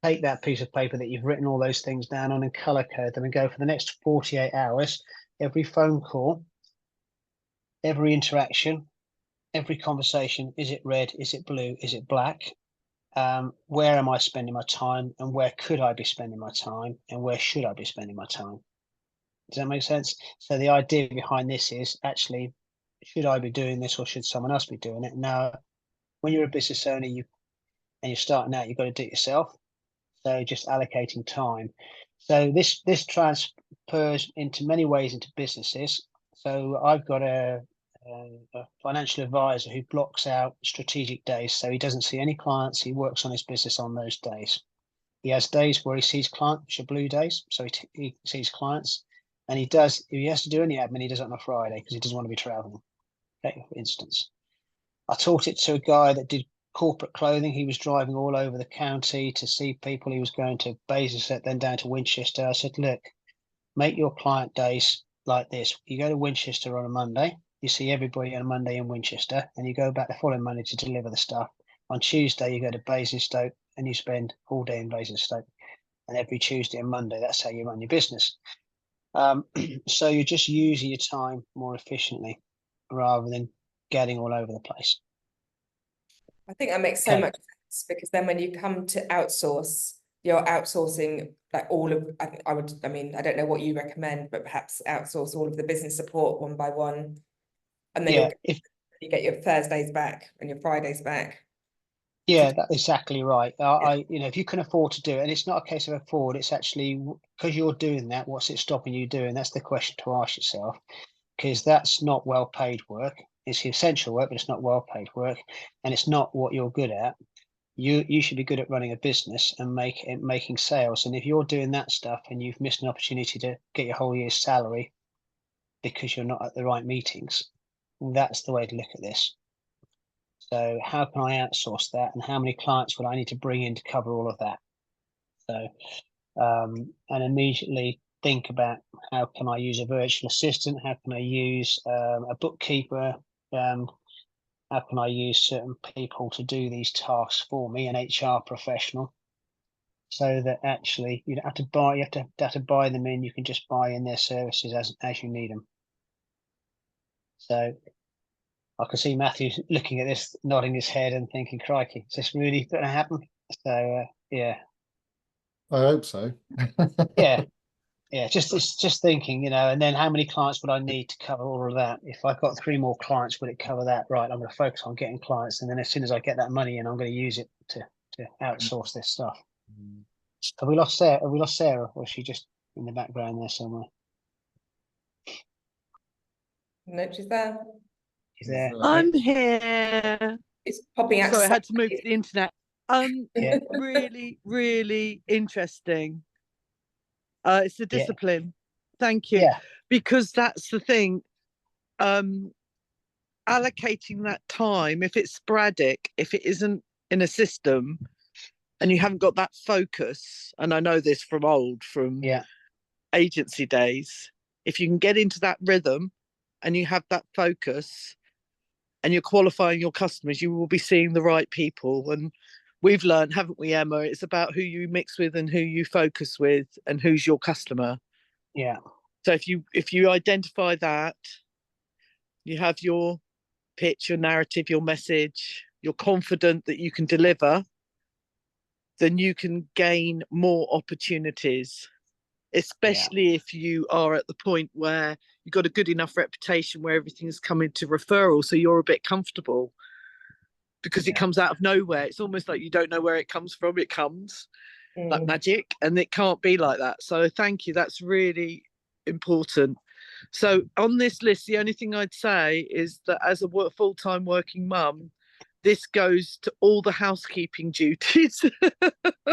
take that piece of paper that you've written all those things down on and color code them, and go for the next 48 hours, every phone call, every interaction, every conversation. Is it red? Is it blue? Is it black? Where am I spending my time, and where could I be spending my time, and where should I be spending my time? Does that make sense? So the idea behind this is actually, should I be doing this or should someone else be doing it? Now, when you're a business owner, and you're starting out, you've got to do it yourself. So just allocating time. So this transfers into many ways into businesses. So I've got a financial advisor who blocks out strategic days. So he doesn't see any clients. He works on his business on those days. He has days where he sees clients, which are blue days. So he sees clients, and if he has to do any admin, he does it on a Friday because he doesn't want to be traveling. Okay, for instance. I taught it to a guy that did corporate clothing. He was driving all over the county to see people. He was going to Basingstoke, then down to Winchester. I said, look, make your client days like this. You go to Winchester on a Monday, you see everybody on a Monday in Winchester, and you go back the following Monday to deliver the stuff. On Tuesday, you go to Basingstoke and you spend all day in Basingstoke. And every Tuesday and Monday, that's how you run your business. So you're just using your time more efficiently rather than getting all over the place. I think that makes so Okay. much sense, because then when you come to outsource, you're outsourcing like all of, I mean, I don't know what you recommend, but perhaps outsource all of the business support one by one. And then Yeah, if you get your Thursdays back and your Fridays back. Yeah, that's exactly right. If you can afford to do it, and it's not a case of afford, it's actually because you're doing that, what's it stopping you doing? That's the question to ask yourself, because that's not well paid work. It's essential work, but it's not well paid work, and it's not what you're good at. You should be good at running a business and making sales. And if you're doing that stuff and you've missed an opportunity to get your whole year's salary because you're not at the right meetings, that's the way to look at this. So how can I outsource that, and how many clients would I need to bring in to cover all of that? So, and immediately think about how can I use a virtual assistant? How can I use a bookkeeper? How can I use certain people to do these tasks for me, an HR professional, so that actually you don't have to buy, you have to buy them in. You can just buy in their services as you need them. So I can see Matthew looking at this, nodding his head and thinking, crikey, is this really going to happen? So, yeah, I hope so. yeah, just thinking, and then how many clients would I need to cover all of that? If I got 3 more clients, would it cover that? Right, I'm going to focus on getting clients. And then as soon as I get that money in, I'm going to use it to outsource this stuff. Have we lost Sarah? Have we lost Sarah? Or is she just in the background there somewhere? No, she's there. She's there. I'm here. It's popping out. Sorry, I had to move to the internet. Yeah. Really, really interesting. It's the Yeah. discipline. Thank you. Yeah. Because that's the thing. Allocating that time, if it's sporadic, if it isn't in a system, and you haven't got that focus, and I know this from Yeah. agency days, if you can get into that rhythm and you have that focus and you're qualifying your customers, you will be seeing the right people. And we've learned, haven't we, Emma? It's about who you mix with and who you focus with and who's your customer. Yeah. So if you identify that, you have your pitch, your narrative, your message, you're confident that you can deliver, then you can gain more opportunities, especially if you are at the point where you've got a good enough reputation where everything's coming to referral, so you're a bit comfortable because it comes out of nowhere. It's almost like you don't know where it comes from. It comes like magic, and it can't be like that. So thank you. That's really important. So on this list, the only thing I'd say is that as a full-time working mum, this goes to all the housekeeping duties.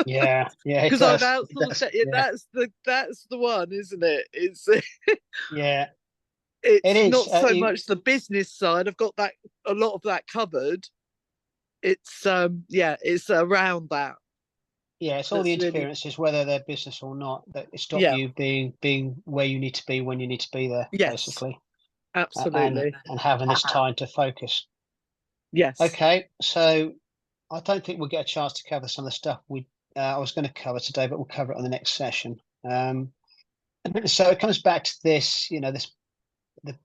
Yeah. Because I've outsourced it. Yeah. That's the one, isn't it? Yeah. It's It is. not so much the business side. I've got a lot of that covered. It's it's around that. Yeah, it's all the interferences, whether they're business or not, that stop you being where you need to be when you need to be there, basically. Absolutely. And having this time to focus. Yes. Okay, so I don't think we'll get a chance to cover some of the stuff I was going to cover today, but we'll cover it on the next session. So it comes back to this, the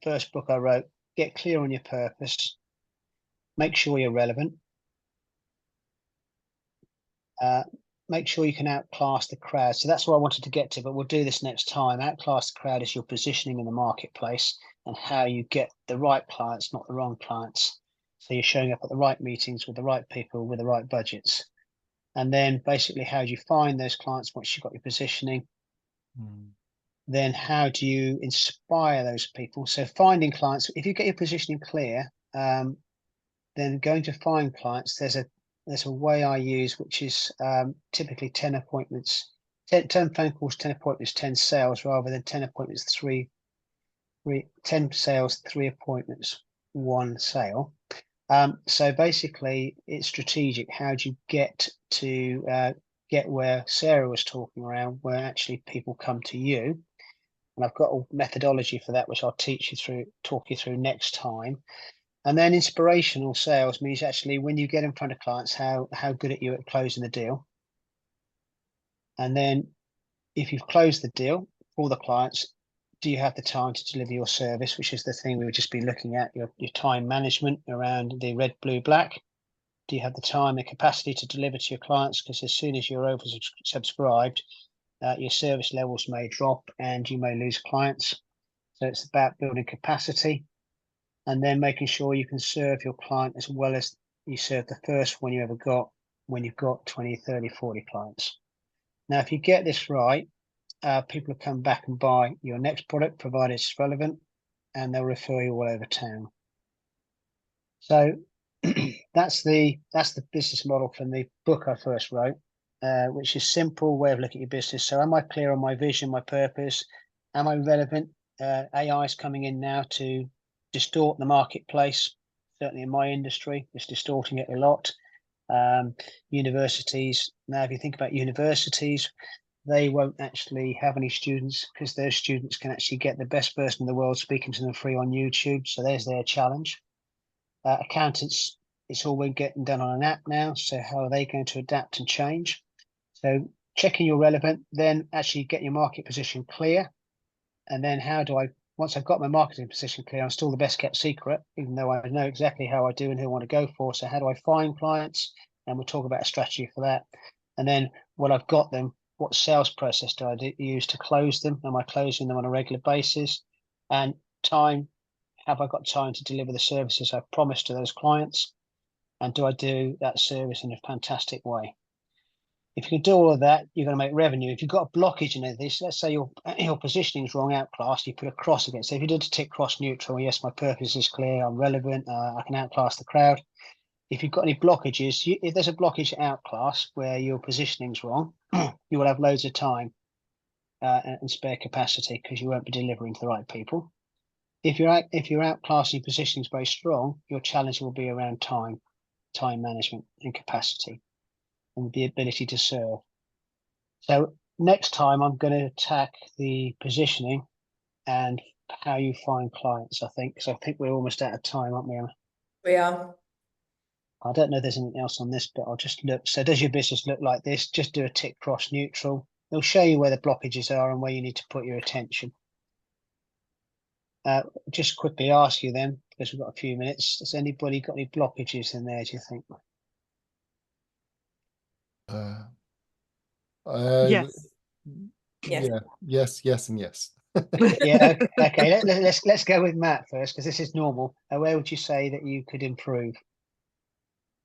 first book I wrote, get clear on your purpose, make sure you're relevant, make sure you can outclass the crowd. So that's what I wanted to get to, but we'll do this next time. Outclass the crowd is your positioning in the marketplace and how you get the right clients, not the wrong clients. So you're showing up at the right meetings with the right people with the right budgets. And then basically, how do you find those clients once you've got your positioning? Then how do you inspire those people? So finding clients, if you get your positioning clear, then going to find clients, there's a way I use, which is typically 10 appointments, 10 phone calls, 10 appointments, 10 sales, rather than 10 appointments, 10 sales, 3 appointments, 1 sale. So basically it's strategic. How do you get to get where Sarah was talking around, where actually people come to you? And I've got a methodology for that, which I'll talk you through next time. And then inspirational sales means actually when you get in front of clients, how good are you at closing the deal? And then if you've closed the deal for the clients, do you have the time to deliver your service, which is the thing we would just be looking at, your time management around the red, blue, black. Do you have the time and capacity to deliver to your clients? Because as soon as you're oversubscribed, your service levels may drop and you may lose clients. So it's about building capacity and then making sure you can serve your client as well as you served the first one you ever got when you've got 20, 30, 40 clients. Now, if you get this right, people will come back and buy your next product, provided it's relevant, and they'll refer you all over town. So that's the business model from the book I first wrote, which is simple way of looking at your business. So am I clear on my vision, my purpose? Am I relevant? AI is coming in now to distort the marketplace. Certainly in my industry, it's distorting it a lot. Universities, now if you think about universities, they won't actually have any students because their students can actually get the best person in the world speaking to them free on YouTube. So there's their challenge. Accountants, it's all been getting done on an app now. So how are they going to adapt and change? So checking you're relevant, then actually get your market position clear. And then how do I, once I've got my marketing position clear, I'm still the best kept secret, even though I know exactly how I do and who I want to go for. So how do I find clients? And we'll talk about a strategy for that. And then when I've got them, what sales process do I use to close them? Am I closing them on a regular basis? And time, have I got time to deliver the services I've promised to those clients? And do I do that service in a fantastic way? If you can do all of that, you're going to make revenue. If you've got a blockage in this, let's say your positioning is wrong, outclassed, you put a cross against. So if you did a tick cross neutral, yes, my purpose is clear, I'm relevant, I can outclass the crowd. If you've got any blockages, if there's a blockage outclass where your positioning's wrong, you will have loads of time and spare capacity because you won't be delivering to the right people. If you're outclassing, positioning is very strong, your challenge will be around time management and capacity and the ability to serve. So next time I'm going to attack the positioning and how you find clients, I think, because I think we're almost out of time, aren't we, Emma? We are. I don't know if there's anything else on this, but I'll just look. So does your business look like this? Just do a tick cross neutral. It'll show you where the blockages are and where you need to put your attention. Just quickly ask you then, because we've got a few minutes, has anybody got any blockages in there, do you think? Yes. Yes. Yeah, yes, and yes. Yeah, okay. Let's go with Matt first, because this is normal. Where would you say that you could improve?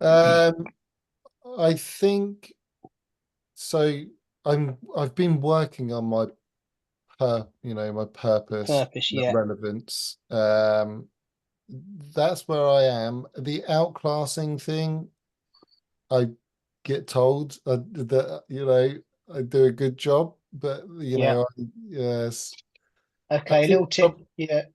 I think so. I've been working on my my purpose, Yeah. relevance. That's where I am. The outclassing thing, I get told that I do a good job, but yes. Okay, a little tip. Yeah,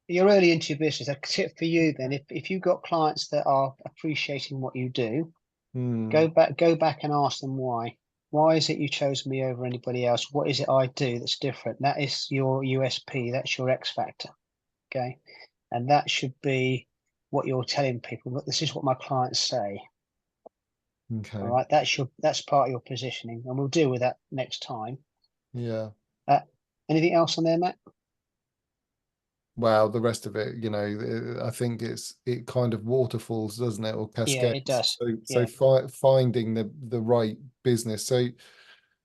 you're early into your business. A tip for you then, if you've got clients that are appreciating what you do, go back and ask them why. Why is it you chose me over anybody else? What is it I do that's different? That is your USP. That's your X factor. Okay, and that should be what you're telling people. But this is what my clients say. Okay. All right, that's part of your positioning, and we'll deal with that next time. Yeah. Anything else on there, Matt? well, the rest of it, you know, I think it kind of waterfalls, doesn't it, or Yeah, it cascades. does. So finding the right business.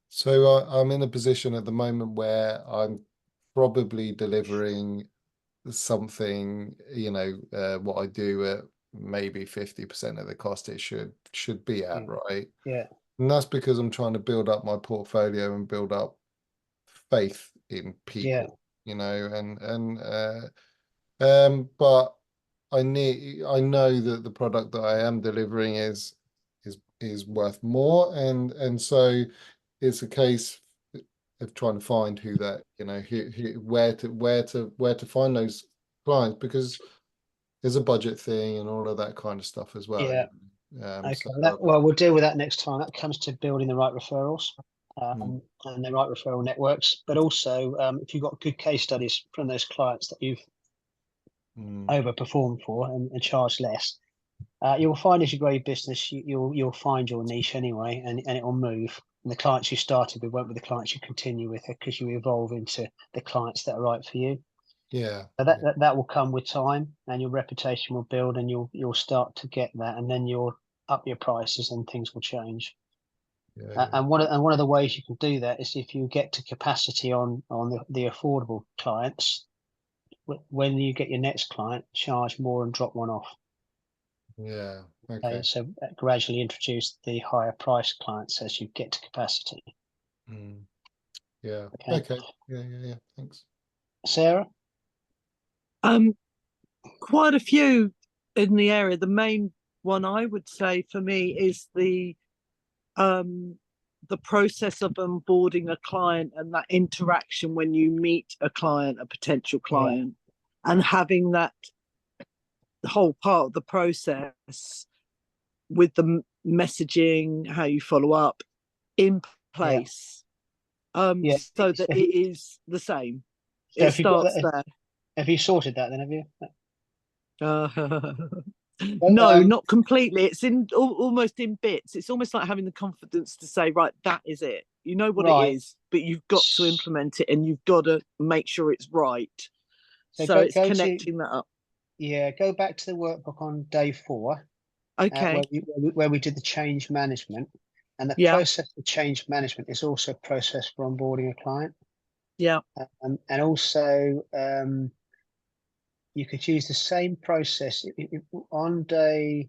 So I'm in a position at the moment where I'm probably delivering something, you know, what I do at maybe 50% of the cost it should be at, right? Yeah. And that's because I'm trying to build up my portfolio and build up faith in people, you know, but I know that the product that I am delivering is worth more, and so it's a case of trying to find who that, you know, where to find those clients, because there's a budget thing and all of that kind of stuff as well. Yeah. Okay. Okay. Well, we'll deal with that next time. That comes to building the right referrals Mm. and the right referral networks. But also, if you've got good case studies from those clients that you've overperformed for and charged less, you'll find as you grow your business, you'll find your niche anyway, and it will move. And the clients you started with won't be the clients you continue with, because you evolve into the clients that are right for you. Yeah. So that will come with time, and your reputation will build, and you'll start to get that, and then you'll up your prices and things will change. Yeah. And one of the ways you can do that is if you get to capacity on the affordable clients. When you get your next client, charge more and drop one off. Yeah. Okay. So gradually introduce the higher price clients as you get to capacity. Yeah. Okay. Okay. Yeah. Thanks. Sarah? Quite a few in the area. The main one I would say for me is the process of onboarding a client and that interaction when you meet a client, a potential client, and having that whole part of the process with the messaging, how you follow up in place, so that it is the same. So it starts there. Have you sorted that then, have you? No, not completely. It's in almost in bits. It's almost like having the confidence to say, right, that is it. You know what it is, but you've got to implement it, and you've got to make sure it's right. So it's connecting that up. Yeah, go back to the workbook on day 4. Okay. Where we did the change management, and the process of change management is also a process for onboarding a client. Yeah. And also, you could use the same process on day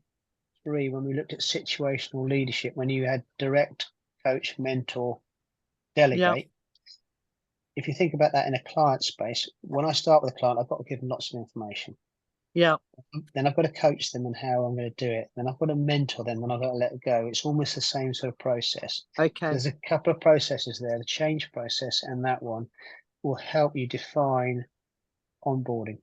3 when we looked at situational leadership, when you had direct, coach, mentor, delegate. If you think about that in a client space, when I start with a client, I've got to give them lots of information. Yeah. Then I've got to coach them on how I'm going to do it. Then I've got to mentor them, then I've got to let it go. It's almost the same sort of process. Okay. There's a couple of processes there. The change process and that one will help you define onboarding.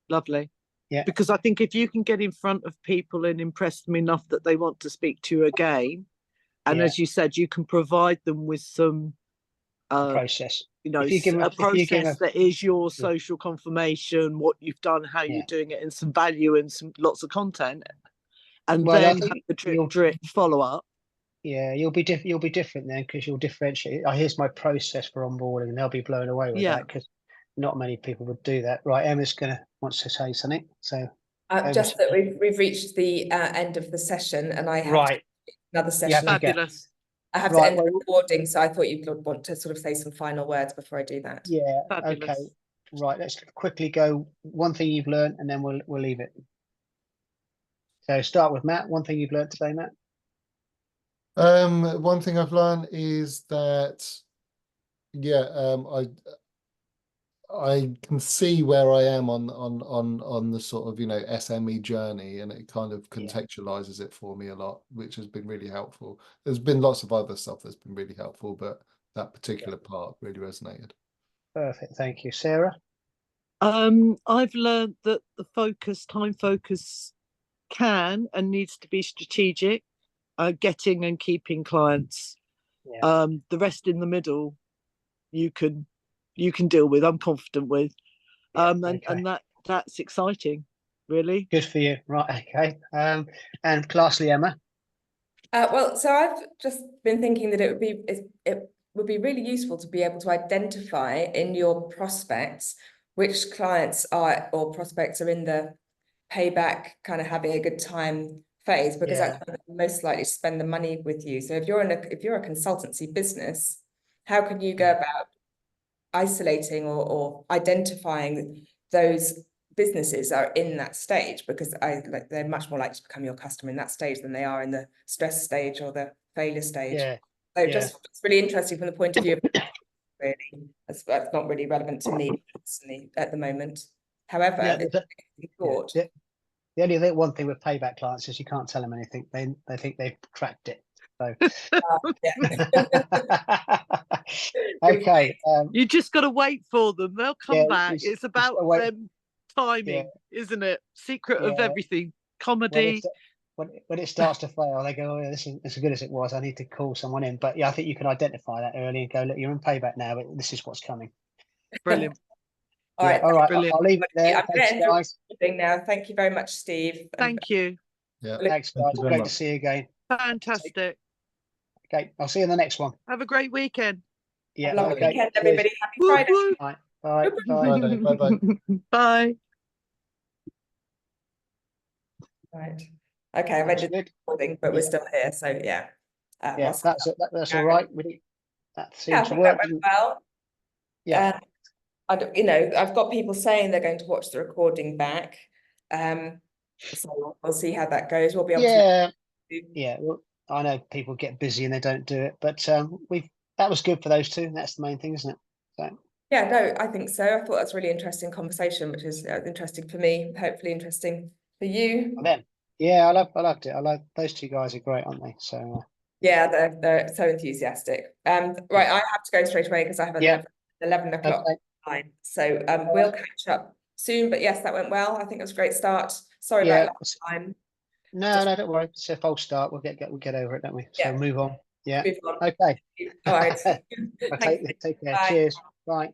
Lovely. Yeah. Because I think if you can get in front of people and impress them enough that they want to speak to you again, and as you said, you can provide them with some process. You know, a process that is your social confirmation, what you've done, how you're doing it, and some value and some lots of content, and then have the drip follow up. Yeah, you'll be different then, because you'll differentiate. Here's my process for onboarding, and they'll be blown away with that, because not many people would do that. Right, Emma's wants to say something. So just that we've reached the end of the session, and I have another session. Fabulous. I have to end the recording, so I thought you'd want to sort of say some final words before I do that. Yeah. Fabulous. Okay. Right. Let's quickly go. One thing you've learned, and then we'll leave it. So start with Matt. One thing you've learned today, Matt. One thing I've learned is that, I can see where I am on the sort of, you know, SME journey, and it kind of contextualizes it for me a lot, which has been really helpful. There's been lots of other stuff that's been really helpful, but that particular part really resonated. Perfect. Thank you. Sarah? I've learned that the time focus can and needs to be strategic, getting and keeping clients. The rest in the middle, you can deal with. I'm confident with, and that's exciting, really. Good for you. Right. Okay. And lastly, Emma. Well, so I've just been thinking that it would be really useful to be able to identify in your prospects which clients are or prospects are in the payback kind of having a good time phase, because Yeah. that's when they're most likely to spend the money with you. So if you're a consultancy business, how can you go about isolating or identifying those businesses are in that stage? Because they're much more likely to become your customer in that stage than they are in the stress stage or the failure stage. Yeah. So Yeah. just it's really interesting from the point of view of really, that's not really relevant to me personally at the moment. However, Yeah, it's yeah. thought. The only one thing with payback clients is you can't tell them anything. They think they've cracked it. So okay. You just got to wait for them. They'll come Yeah, back. you It's just about gotta wait. them timing, isn't it? Secret of Yeah. everything. when Comedy. it's, when it starts to fail, they go, "Oh, yeah, this is as good as it was. I need to call someone in." But yeah, I think you can identify that early and go, "Look, you're in payback now, but this is what's coming." Brilliant. All right, All right, Brilliant. I'll leave it there. I'm Thanks, going to guys. end now. Thank you very much, Steve. Thank you. Yeah. Thanks, Thank guys. you very Great to much. see you again. Fantastic. Okay, I'll see you in the next one. Have a great weekend. Yeah. Have a lovely Okay. weekend, Cheers. everybody. Happy Woo, Friday. woo. Bye. Bye. Bye. Friday. Bye-bye. Bye. Right. Okay, I That's read the good. recording, but we're Yeah. still here. So yeah. Yeah, I'll that's all right. That yeah, I seems to think work. that went well. Yeah. I don't, I've got people saying they're going to watch the recording back. So we'll see how that goes. We'll be able Yeah. to. Yeah. Well, I know people get busy and they don't do it, but that was good for those two. That's the main thing, isn't it? So Yeah, no, I think so. I thought that's a really interesting conversation, which is interesting for me, hopefully interesting for you. for them. Yeah, I loved it. I like those two guys are great, aren't they? So Yeah, they're so enthusiastic. Right, I have to go straight away because I have Yeah. 11 o'clock okay. time. So we'll catch up soon. But yes, that went well. I think it was a great start. Sorry Yeah. about last time. No, don't worry. It's a false start. We'll get over it, don't we? So Yeah. move on. Yeah. Move on. Okay. All right. Okay. Thanks. Take care. Bye. Cheers. Bye.